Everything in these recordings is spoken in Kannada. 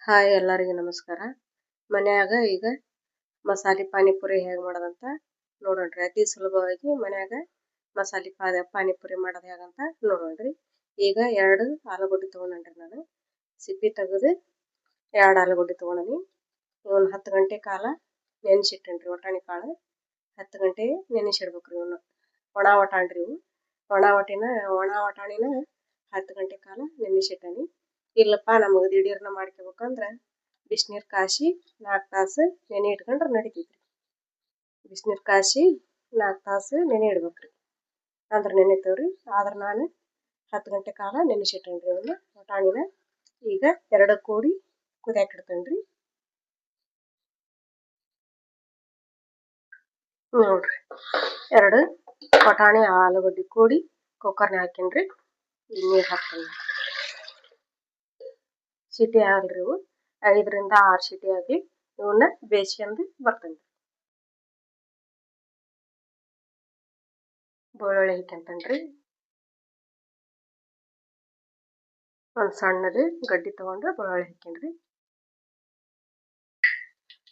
ಹಾಯ್ ಎಲ್ಲರಿಗೂ ನಮಸ್ಕಾರ. ಮನ್ಯಾಗ ಈಗ ಮಸಾಲೆ ಪಾನಿಪುರಿ ಹೇಗೆ ಮಾಡೋದಂತ ನೋಡೋಣ್ರಿ. ಅತಿ ಸುಲಭವಾಗಿ ಮನ್ಯಾಗ ಮಸಾಲೆ ಪಾನಿಪುರಿ ಮಾಡೋದು ಹೇಗಂತ ನೋಡೋಣ್ರಿ. ಈಗ 2 ಆಲೂಗಡ್ಡೆ ತೊಗೊಂಡ್ರಿ. ನಾನು ಸಿಪ್ಪಿ ತೆಗೆದು 2 ಆಲೂಗಡ್ಡೆ ತೊಗೊಂಡಿನಿ. ಇವನ್ 10 ಗಂಟೆ ಕಾಲ ನೆನೆಸಿಟ್ಟೇನ್ರಿ. ವಟಾಣಿ ಕಾಳು 10 ಗಂಟೆ ನೆನೆಸಿಡ್ಬೇಕ್ರಿ. ಇವನ್ನ ಒಣ ವಟಾಣ್ರಿ. ಇವು ಒಣ ವಟಾಣಿನ 10 ಗಂಟೆ ಕಾಲ ನೆನೆಸಿಟ್ಟೇನಿ. ಇಲ್ಲಪ್ಪ ನಮಗೆ ದಿಢೀರ್ನ ಮಾಡ್ಕೋಬೇಕಂದ್ರೆ ಬಿಸಿನೀರು ಕಾಸಿ 4 ತಾಸು ನೆನೆ ಇಟ್ಕೊಂಡ್ರೆ ನಡಿತೈತ್ರಿ. ಬಿಸಿನೀರು ಕಾಸಿ 4 ತಾಸು ನೆನೆ ಇಡ್ಬೇಕ್ರಿ. ಅಂದ್ರೆ ನೆನೆತವ್ರಿ. ಆದ್ರೆ ನಾನು 10 ಗಂಟೆ ಕಾಲ ನೆನೆಸಿಟ್ಟೇನ್ರಿ. ಇವನ್ನ ವಟಾಣಿನ ಈಗ 2 ಕೂಡಿ ಕುದಿಯಾಕ ಇಡ್ತೇನ್ರಿ. ನೋಡ್ರಿ, 2 ವಟಾಣಿ ಆಲೂಗಡ್ಡೆ ಕೂಡಿ ಕುಕ್ಕರ್ನ ಹಾಕೇನ್ರಿ. ಈಗ ನೀರು ಹಾಕ್ತೇನೆ. ಸಿಟಿ ಆಗ್ರಿ. ಇವು 5 ರಿಂದ 6 ಸಿಟಿ ಆಗಿ ಇವನ್ನ ಬೇಯಿಸ್ಕೊಂಡು ಬರ್ತೇನೆ. ಬೆಳ್ಳುಳ್ಳಿ ಹಾಕ್ಯಂತೇನ್ರಿ. ಒಂದು ಸಣ್ಣದು ಗಡ್ಡಿ ತಗೊಂಡು ಬೆಳ್ಳುಳ್ಳಿ ಹಾಕೇನ್ರಿ.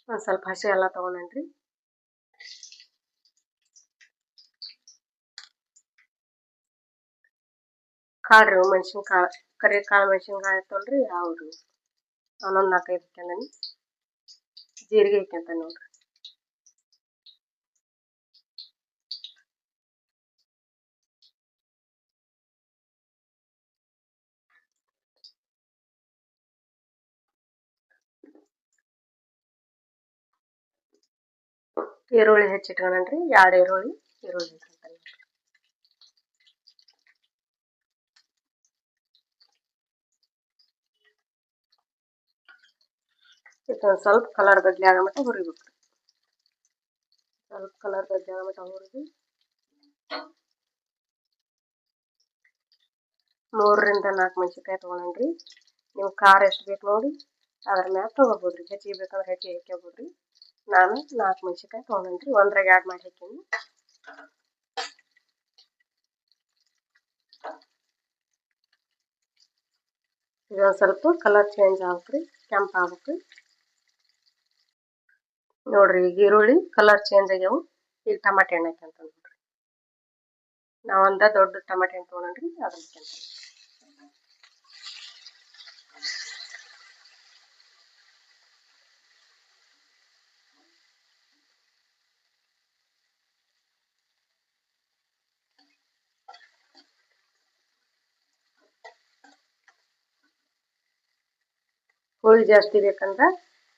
ಒಂದು ಸ್ವಲ್ಪ ಹಸಿ ಎಲ್ಲ ತಗೊಂಡೇನ್ರಿ. ಕಾಳ್ರಿ ಮೆಣಸಿನ್ಕಾಳು, ಕರಿ ಕಾಳು ಮೆಣಸಿನ್ಕಾಳು ಇರ್ತವಲ್ರಿ ಅವ್ರಿ. ಒಂದೊಂದು 4-5 ಹಾಕ್ಯಂದನಿ. ಜೀರಿಗೆ ಹಾಕ್ಯಂತ ನೋಡ್ರಿ. ಈರುಳ್ಳಿ ಹೆಚ್ಚಿಟ್ಕೊಂಡ್ರಿ. 2 ಈರುಳ್ಳಿ ಹಾಕ್ಯಂತಾನೆ. ಇದೊಂದು ಸ್ವಲ್ಪ ಕಲರ್ ಬದಲಿ ಆಗೋ ಮಟ್ಟ ಹುರಿಬೇಕು. ಸ್ವಲ್ಪ ಕಲರ್ ಬದಲಿ ಆಗೋ ಮಟ್ಟ ಹುರಿದು 3 ರಿಂದ 4 ಮೆಣಸಿನ್ಕಾಯಿ ತೊಗೊಂಡ್ರಿ. ನೀವು ಖಾರ ಎಷ್ಟು ಬೇಕು ನೋಡಿ ಅದ್ರ ಮ್ಯಾಲ ತೊಗೋಬೋದ್ರಿ. ಹೆಚ್ಚಿಗೆ ಬೇಕಂದ್ರೆ ಹೆಚ್ಚಿಗೆ ಹಾಕ್ಕೋಬೋದ್ರಿ. ನಾನು 4 ಮೆಣಸಿನ್ಕಾಯಿ ತೊಗೊಂಡ್ರಿ. 1ರಾಗ 2 ಮಾಡಿ ಹಾಕೀನಿ. ಇದೊಂದು ಸ್ವಲ್ಪ ಕಲರ್ ಚೇಂಜ್ ಆಗ್ಬೇಕ್ರಿ, ಕೆಂಪು ಆಗ್ಬೇಕು ನೋಡ್ರಿ. ಈಗ ಈರುಳ್ಳಿ ಕಲರ್ ಚೇಂಜ್ ಆಗ್ಯಾವು. ಈಗ ಟಮಾಟೆ ಹಣ್ಣು ಹಾಕ್ಯಂತ ನೋಡ್ರಿ. ನಾವೊಂದ ದೊಡ್ಡ ಟಮಾಟೆ ಹಣ್ಣು ತೊಗೊಂಡ್ರಿ. ಅದನ್ನ ಹಾಕ್ಯಂತ ಹುಳಿ ಜಾಸ್ತಿ ಬೇಕಂದ್ರೆ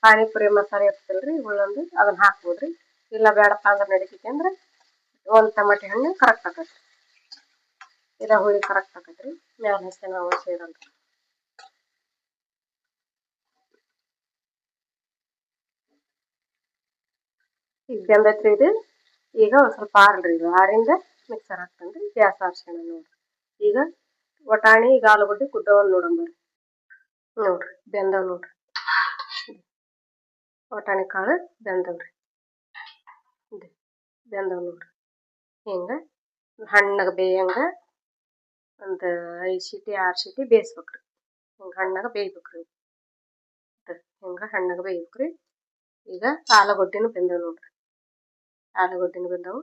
ಪಾನಿಪುರಿ ಮಸಾಲೆ ಇರ್ತಲ್ರಿ ಉಳ್ಳೊಂದು, ಅದನ್ನ ಹಾಕ್ಬೋದ್ರಿ. ಇಲ್ಲ ಬೇಡಪ್ಪ ಅಂದ್ರೆ ನಡಿತೈತಿ ಅಂದ್ರೆ 1 ಟಮಾಟೆ ಹಣ್ಣು ಕರೆಕ್ಟ್ ಆಕತ್ರಿ. ಇದ ಹುಳಿ ಕರೆಕ್ಟ್ ಆಕತ್ರಿ. ಮ್ಯಾಲ ಹಸಿನ ಅವಶ್ಯ ಇರಲ್ಲ. ಈಗ ಬೆಂದೈತ್ರಿ ಇದು. ಈಗ ಒಂದು ಸ್ವಲ್ಪ ಆರ್ಲ್ರಿ. ಇದು ಆರಿಂದ ಮಿಕ್ಸರ್ ಹಾಕ್ತೇನ್ರಿ. ಗ್ಯಾಸ್ ಆರ್ಸೋಣ ನೋಡ್ರಿ. ಈಗ ವಟಾಣಿ ಈಗ ಆಲೂಗಡ್ಡೆ ಕುದ್ದವಂದು ನೋಡಂಬರ್ರಿ. ನೋಡ್ರಿ ಬೆಂದವ್ ನೋಡ್ರಿ. ವಟಾಣಿ ಕಾಳು ಬೆಂದವ್ರಿ. ಬೆಂದವ್ ನೋಡ್ರಿ. ಹಿಂಗ ಹಣ್ಣಾಗ ಬೇಯಂಗ ಒಂದು 5 ಸಿಟಿ 6 ಸಿಟಿ ಬೇಯಿಸ್ಬೇಕ್ರಿ. ಹಿಂಗೆ ಹಣ್ಣಾಗ ಬೇಯ್ಬೇಕ್ರಿ. ಹಿಂಗೆ ಹಣ್ಣಾಗ ಬೇಯ್ಬೇಕ್ರಿ. ಈಗ ಆಲೂಗಡ್ಡೆನೂ ಬೆಂದವ್ ನೋಡ್ರಿ. ಆಲೂಗಡ್ಡೆನೂ ಬೆಂದವು.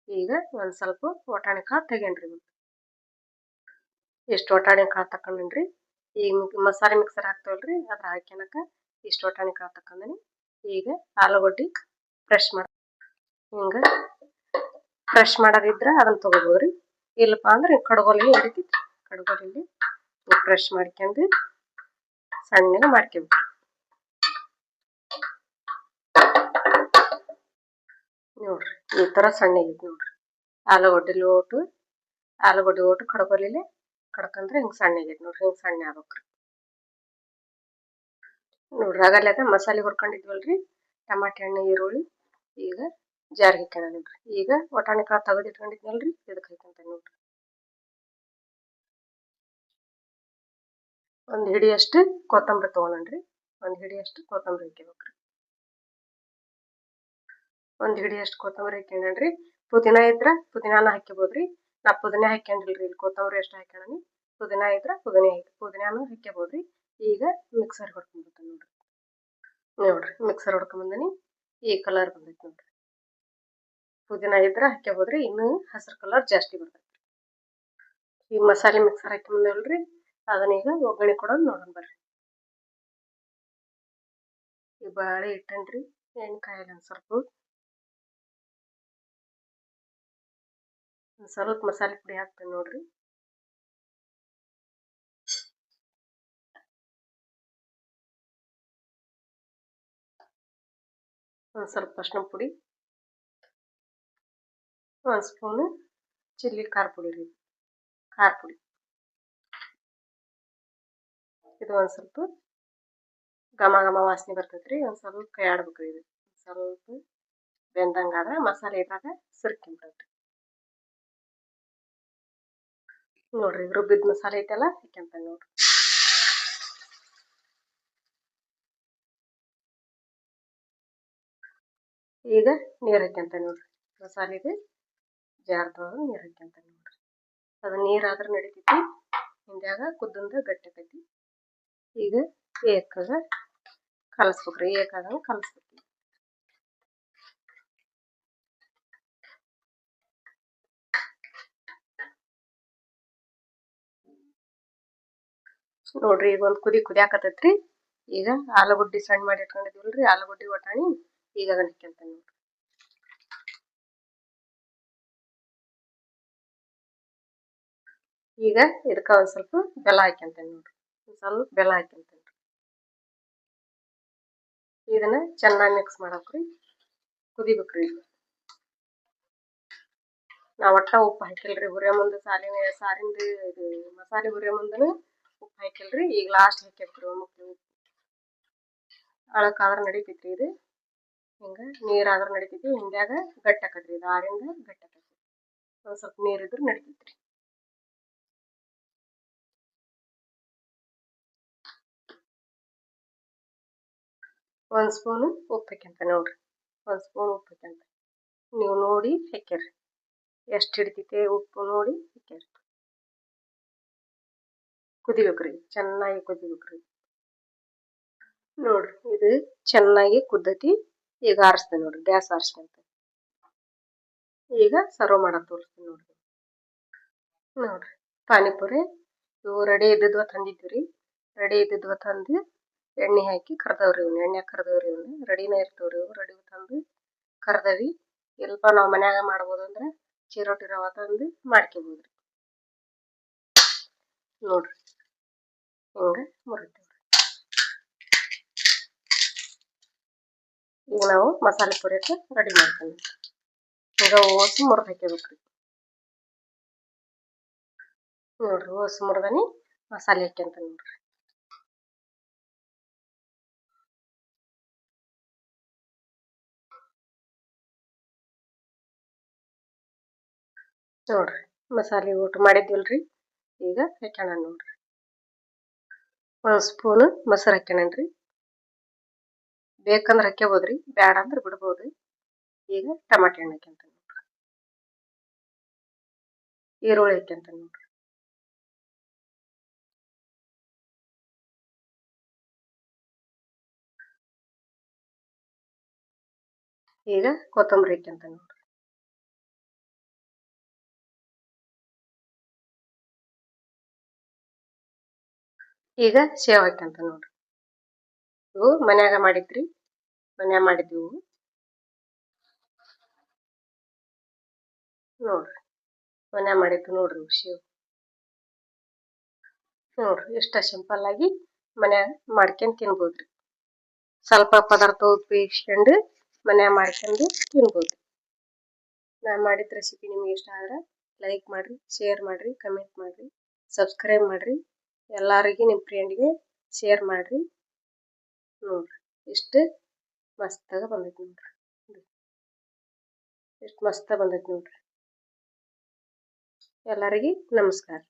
ಈಗ ಒಂದು ಸ್ವಲ್ಪ ವಟಾಣಿ ಕಾಳು ತೆಗೇನ್ರಿ. ಇಷ್ಟು ವಟಾಣಿ ಕಾಳು ತಕೊಂಡ್ರಿ. ಈಗ ಮಸಾಲೆ ಮಿಕ್ಸರ್ ಹಾಕ್ತವಲ್ರಿ ಅದ್ರ ಹಾಕ್ಯನಕ ಇಷ್ಟು ವಟಾಣಿ ಕಾಳು ತಕೊಂಡನಿ. ಈಗ ಆಲೂಗಡ್ಡೆ ಫ್ರೆಶ್ ಹಿಂಗೆ ಫ್ರೆಶ್ ಮಾಡೋದಿದ್ರೆ ಅದನ್ನ ತೊಗೋಬೋದ್ರಿ. ಇಲ್ಲಪ್ಪ ಅಂದ್ರೆ ಕಡ್ಗೋಲಿಗೆ ಹಿಡಿತೈತಿ. ಕಡ್ಗೋಲಿಗೆ ಫ್ರೆಶ್ ಮಾಡ್ಕೊಂಡು ಸಣ್ಣಗೆ ಮಾಡ್ಕೊಬೇಕು. ನೋಡ್ರಿ ಈ ಥರ ಸಣ್ಣಗೆ ನೋಡ್ರಿ. ಆಲೂಗಡ್ಡೆ ಓಟು ಕಡ್ಗೋಲಿಲೆ ಕಡ್ಕಂದ್ರೆ ಹಿಂಗೆ ಸಣ್ಣಗೆ ನೋಡ್ರಿ. ಹಿಂಗೆ ಸಣ್ಣ ಆಗ್ಬೇಕ್ರಿ ನೋಡ್ರಿ. ಆಗಲ್ಯಾಗ ಮಸಾಲೆ ಹುರ್ಕೊಂಡಿದ್ವಲ್ರಿ ಟಮಾಟೆ ಹಣ್ಣು ಈರುಳ್ಳಿ ಈಗ ಜಾರಿಗೆ ಹಾಕ್ಯಾನ ನೋಡ್ರಿ. ಈಗ ವಟಾಣಿ ಕಾಳು ತೆಗೆದು ಇಟ್ಕೊಂಡಿದ್ನಲ್ರಿ ಇದಕ್ಕೆ ಹಾಕ್ಯಂತ ನೋಡ್ರಿ. ಒಂದು ಹಿಡಿಯಷ್ಟು ಕೊತ್ತಂಬರಿ ತೊಗೊಂಡ್ರಿ. ಒಂದು ಹಿಡಿಯಷ್ಟು ಕೊತ್ತಂಬರಿ ಹಾಕ್ಯಬೇಕ್ರಿ. ಒಂದು ಹಿಡಿಯಷ್ಟು ಕೊತ್ತಂಬರಿ ಹಾಕ್ಯಂಡ್ರಿ. ಪುದೀನ ಇದ್ರೆ ಪುದೀನಾನ ಹಾಕ್ಯಬೋದ್ರಿ. ನಾ ಪುದೀನ ಹಾಕ್ಯಂಡಿಲ್ರಿ. ಇಲ್ಲಿ ಕೊತ್ತಂಬರಿ ಎಷ್ಟು ಹಾಕ್ಯಣನಿ. ಪುದೀನ ಇದ್ರೆ ಪುದೀನಾನು ಹಾಕ್ಯಬೋದ್ರಿ. ಈಗ ಮಿಕ್ಸರ್ ಹೊಡ್ಕೊಂಡ್ಬಿಡ್ತಾನೆ ನೋಡ್ರಿ ಮಿಕ್ಸರ್ ಹೊಡ್ಕೊಂಬಂದನಿ ಈ ಕಲರ್ ಬಂದೈತೆ ನೋಡ್ರಿ. ಪುದೀನ ಇದ್ರೆ ಹಾಕ್ಯಬೋದ್ರಿ, ಇನ್ನೂ ಹಸಿರು ಕಲರ್ ಜಾಸ್ತಿ ಬರ್ತೈತಿ. ಈ ಮಸಾಲೆ ಮಿಕ್ಸರ್ ಹಾಕೊಂಬಂದಲ್ರಿ, ಅದನ್ನ ಈಗ ಒಗ್ಗರಣೆ ಕೊಡೋದು ನೋಡೋಣ ಬರ್ರಿ. ಈ ಬಾಳೆ ಇಟ್ಟನ್ರಿ, ಎಣ್ಣೆ ಕಾಯಿಲ್ಲ ಒಂದ್ ಸ್ವಲ್ಪ ಮಸಾಲೆ ಪುಡಿ ಹಾಕ್ತೇನೆ ನೋಡ್ರಿ. ಒಂದ್ ಸ್ವಲ್ಪ ಅರಿಶಿನ ಪುಡಿ, ಒಂದ್ ಸ್ಪೂನ್ ಚಿಲ್ಲಿ ಖಾರ ಪುಡಿ ರೀ, ಖಾರ ಪುಡಿ. ಇದು ಒಂದ್ ಸ್ವಲ್ಪ ಘಮ ಘಮ ವಾಸನೆ ಬರ್ತೈತ್ರಿ, ಒಂದ್ ಸ್ವಲ್ಪ ಕೈ ಆಡ್ಬೇಕ್ರಿ. ಇದು ಸ್ವಲ್ಪ ಬೆಂದಂಗಾದ್ರೆ ಮಸಾಲೆ ಇದ್ರಾಗ ಸುರ್ಕೊಂಡ್ಬಿಡ್ರಿ. ನೋಡ್ರಿ ರುಬ್ಬಿದ ಮಸಾಲೆ ಐತೆಲ್ಲ ಹಾಕ್ಯಂತಾನೆ ನೋಡ್ರಿ. ಈಗ ನೀರು ಹಾಕ್ಯಂತಾನೆ ನೋಡ್ರಿ. ಮಸಾಲೆಗೆ ಜಾರ್ದೊಳಗೆ ನೀರು ಹಾಕ್ಯಂತಾನೆ ನೋಡ್ರಿ. ಅದು ನೀರಾದ್ರೆ ನಡಿತೈತಿ, ಹಿಂದ್ಯಾಗ ಕುದ್ದಂದ ಗಟ್ಟಿ ಆಕೈತಿ. ಈಗ ಏಕಾಗ ಕಲಸ್ಬೇಕ್ರಿ, ಏಕಾಗ ಕಲಸ್ಬೇಕು. ನೋಡ್ರಿ ಈಗ ಒಂದು ಕುದಿಯಾಕತ್ತೈತ್ರಿ. ಈಗ ಆಲೂಗಡ್ಡಿ ಸಣ್ಣ ಮಾಡಿ ಇಟ್ಕೊಂಡಿದ್ವಲ್ರಿ, ಆಲೂಗಡ್ಡಿ ಒಟಾಣಿ ಈಗ ಅದನ್ನ ಹಾಕ್ಯಂತಾನೆ ನೋಡ್ರಿ. ಈಗ ಇದಕ್ಕೆ ಒಂದ್ ಸ್ವಲ್ಪ ಬೆಲ್ಲ ಹಾಕ್ಯಂತಾನೆ ನೋಡ್ರಿ, ಒಂದ್ ಸ್ವಲ್ಪ ಬೆಲ್ಲ ಹಾಕ್ಯಂತಾನೆ. ಇದನ್ನ ಚೆನ್ನಾಗಿ ಮಿಕ್ಸ್ ಮಾಡಕ್ರಿ, ಕುದಿಬೇಕ್ರಿ. ಈಗ ನಾ ಒಟ್ಟ ಉಪ್ಪು ಹಾಕಿಲ್ರಿ, ಹುರಿಯೋ ಮುಂದೆ ಸಾರಿಂದ ಇದು ಮಸಾಲೆ ಹುರಿಯೋ ಮುಂದನು ಉಪ್ಪು ಹಾಕಿಲ್ರಿ. ಈಗ ಲಾಸ್ಟ್ ಹಾಕ್ಯಬೇಕ್ರಿ ಉಪ್ಪು. ಅಳಕಾದ್ರೆ ನಡಿತೈತ್ರಿ ಇದು, ಹಿಂಗ ನೀರಾದ್ರೆ ನಡಿತೈತಿ, ಹಿಂಗ್ಯಾಗ ಗಟ್ಟಿ ಆಕತ್ರಿ. ಇದು ಆರಿಂದ ಗಟ್ಟಿ ಆಕೈತಿ, ಒಂದ್ ಸ್ವಲ್ಪ ನೀರಿದ್ರೆ ನಡಿತೈತ್ರಿ. ಒಂದ್ ಸ್ಪೂನ್ ಉಪ್ಪು ಹಾಕ್ಯಂತ ನೋಡ್ರಿ, ಒಂದ್ ಸ್ಪೂನ್ ಉಪ್ಪು ಹಾಕ್ಯಂತ ನೀವು ನೋಡಿ ಹಾಕ್ಯಾರಿ. ಎಷ್ಟು ಹಿಡಿತೈತಿ ಉಪ್ಪು ನೋಡಿ ಹಾಕ್ಯಾರಿ. ಕುದಿಬೇಕ್ರಿ, ಚೆನ್ನಾಗಿ ಕುದಿಬೇಕ್ರಿ. ನೋಡ್ರಿ ಇದು ಚೆನ್ನಾಗಿ ಕುದ್ದೈತಿ. ಈಗ ಆರಿಸ್ತೇನೆ ನೋಡ್ರಿ, ಗ್ಯಾಸ್ ಆರಿಸ್ಕೊಂತ. ಈಗ ಸರ್ವ್ ಮಾಡಕ್ ತೋರಿಸ್ತೀನಿ ನೋಡ್ರಿ. ನೋಡ್ರಿ ಪಾನಿಪುರಿ ಇವು ರೆಡಿ ಇದ್ದಿದ್ವ ತಂದಿದ್ದೀವಿ. ರೆಡಿ ಇದ್ದಿದ್ವ ತಂದು ಎಣ್ಣೆ ಹಾಕಿ ಕರ್ದವ್ರಿ. ಇವ್ನ ಎಣ್ಣೆ ಕರ್ದವ್ರಿ, ಇವ್ನ ರೆಡಿನೇ ಇರ್ತವ್ರಿ. ಇವು ರೆಡಿ ತಂದು ಕರ್ದವಿ. ಇಲ್ಪ ನಾವು ಮನ್ಯಾಗ ಮಾಡ್ಬೋದು ಅಂದ್ರೆ ಚಿರೋಟಿ ರವೆ ತಂದು ಮಾಡ್ಕೊಬೋದ್ರಿ. ನೋಡ್ರಿ ಹಿಂಗ ಮುರಿತೀವಿ. ಈಗ ನಾವು ಮಸಾಲೆ ಪುರಿಯಕ್ಕೆ ರೆಡಿ ಮಾಡ್ತೀವಿ. ಈಗ ಓಸು ಮುರಿದು ಹಾಕ್ಯಬೇಕ್ರಿ. ನೋಡ್ರಿ ಓಸು ಮುರಿದನಿ ಮಸಾಲೆ ಹಾಕ್ಯಂತ ನೋಡ್ರಿ. ನೋಡ್ರಿ ಮಸಾಲೆ ಊಟ ಮಾಡಿದ್ವಲ್ರಿ, ಈಗ ಹಾಕ್ಯಾಣ ನೋಡ್ರಿ. ಒಂದು ಸ್ಪೂನ್ ಮೊಸರು ಹಾಕ್ಯಾನನ್ರಿ. ಬೇಕಂದ್ರೆ ಹಾಕ್ಯಬೋದ್ರಿ, ಬೇಡ ಅಂದ್ರೆ ಬಿಡ್ಬೋದು. ಈಗ ಟಮಾಟೆ ಹಣ್ಣು ಹಾಕ್ಯಂತ ನೋಡ್ರಿ, ಈರುಳ್ಳಿ ಹಾಕ್ಯಂತ ನೋಡ್ರಿ. ಈಗ ಕೊತ್ತಂಬರಿ ಹಾಕ್ಯಂತ ನೋಡ್ರಿ. ಈಗ ಸೇವ್ ಹಾಕ್ಯಂತ ನೋಡ್ರಿ. ಇವು ಮನ್ಯಾಗ ಮಾಡಿದ್ರಿ, ಮನ್ಯಾಗ ಮಾಡಿದ್ವಿ ಇವು. ನೋಡ್ರಿ ಮನ್ಯಾಗ ಮಾಡಿದ್ದು ನೋಡ್ರಿ ಸೇವ್. ನೋಡ್ರಿ ಇಷ್ಟ ಸಿಂಪಲ್ ಆಗಿ ಮನ್ಯಾಗ ಮಾಡ್ಕೊಂಡು ತಿನ್ಬೋದ್ರಿ. ಸ್ವಲ್ಪ ಪದಾರ್ಥ ಉಪಯೋಗಿಸ್ಕೊಂಡು ಮನ್ಯಾಗ ಮಾಡ್ಕೊಂಡು ತಿನ್ಬೋದು. ನಾನು ಮಾಡಿದ ರೆಸಿಪಿ ನಿಮ್ಗೆ ಇಷ್ಟ ಆದ್ರೆ ಲೈಕ್ ಮಾಡಿರಿ, ಶೇರ್ ಮಾಡಿರಿ, ಕಮೆಂಟ್ ಮಾಡಿರಿ, ಸಬ್ಸ್ಕ್ರೈಬ್ ಮಾಡಿರಿ. ಎಲ್ಲರಿಗೆ ನಿಮ್ಮ ಫ್ರೆಂಡ್ಗೆ ಶೇರ್ ಮಾಡಿರಿ. ನೋಡ್ರಿ ಇಷ್ಟು ಮಸ್ತಾಗ ಬಂದೈತೆ ನೋಡ್ರಿ. ಎಷ್ಟು ಮಸ್ತಾಗಿ ಬಂದೈತೆ ನೋಡ್ರಿ. ಎಲ್ಲರಿಗೆ ನಮಸ್ಕಾರ.